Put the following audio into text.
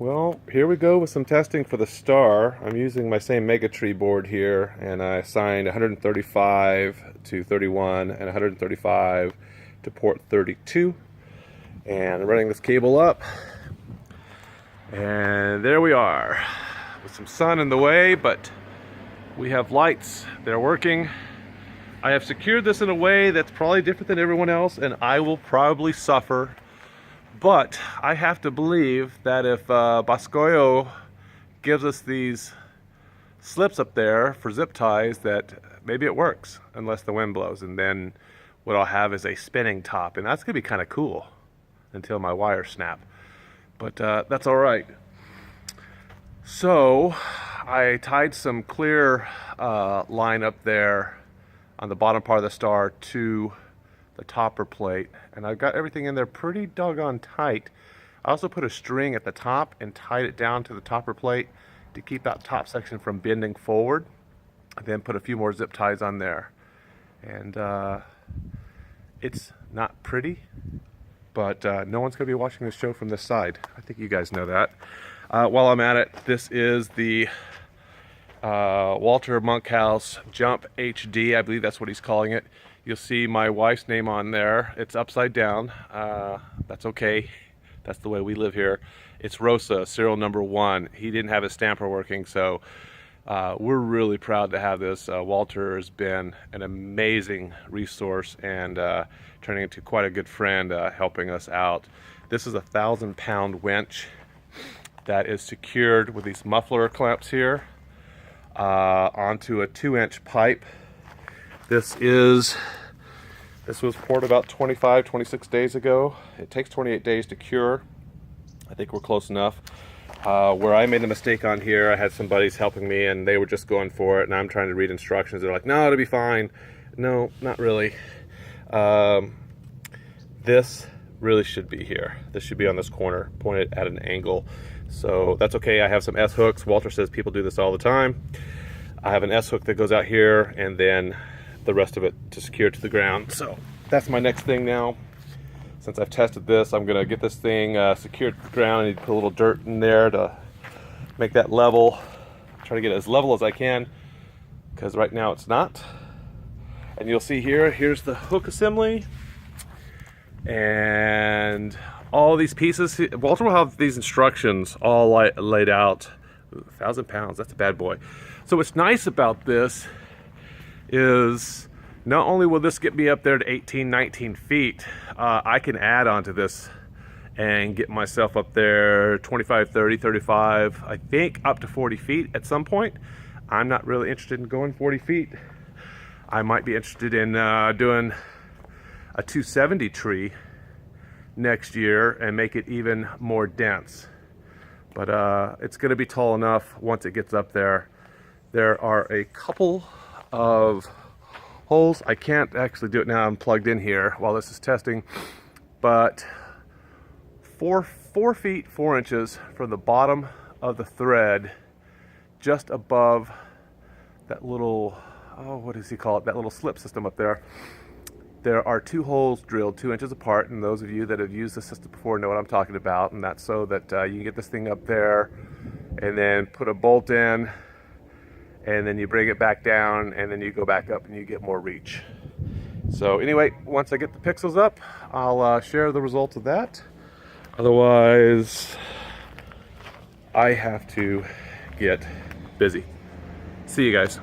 Well, here we go with some testing for the Star. I'm using my same Megatree board here, and I assigned 135 to 31 and 135 to port 32. And I'm running this cable up. And there we are, with some sun in the way, but we have lights. They're working. I have secured this in a way that's probably different than everyone else, and I will probably suffer. But I have to believe that if Boscoyo gives us these slips up there for zip ties, that maybe it works, unless the wind blows. And then what I'll have is a spinning top, and that's gonna be kind of cool until my wires snap. But that's all right. So I tied some clear line up there on the bottom part of the Star to the topper plate, and I've got everything in there pretty doggone tight. I also put a string at the top and tied it down to the topper plate to keep that top section from bending forward. I then put a few more zip ties on there, and it's not pretty, but no one's going to be watching this show from this side. I think you guys know that. While I'm at it, this is the Walter Monkhouse Jump HD. I believe that's what he's calling it. You'll see my wife's name on there. It's upside down. That's okay. That's the way we live here. It's Rosa, serial number 1. He didn't have his stamper working, so we're really proud to have this. Walter has been an amazing resource and turning into quite a good friend, helping us out. This is a 1,000-pound winch that is secured with these muffler clamps here onto a 2-inch pipe. This was poured about 26 days ago. It takes 28 days to cure. I think we're close enough. Where I made the mistake on here, I had some buddies helping me and they were just going for it, and I'm trying to read instructions. They're like, no, it'll be fine. No, not really. This really should be here. This should be on this corner, pointed at an angle. So that's okay. I have some S hooks. Walter says people do this all the time. I have an S hook that goes out here, and then the rest of it to secure to the ground. So that's my next thing now. Since I've tested this, I'm gonna get this thing secured to the ground. I need to put a little dirt in there to make that level. Try to get it as level as I can, because right now it's not. And you'll see here's the hook assembly and all these pieces. Walter will have these instructions all laid out. 1,000 pounds, that's a bad boy. So what's nice about this is not only will this get me up there to 18, 19 feet, I can add onto this and get myself up there 25, 30, 35, I think up to 40 feet at some point. I'm not really interested in going 40 feet. I might be interested in doing a 270 tree next year and make it even more dense. But it's going to be tall enough once it gets up there. There are a couple of holes. I can't actually do it now. I'm plugged in here while this is testing, but 4 feet 4 inches from the bottom of the thread, just above that little, oh, what does he call it? That little slip system up there. There are 2 holes drilled 2 inches apart, and those of you that have used the system before know what I'm talking about, and that's so that you can get this thing up there and then put a bolt in, and then you bring it back down, and then you go back up and you get more reach. So anyway, once I get the pixels up, I'll share the results of that. Otherwise, I have to get busy. See you guys.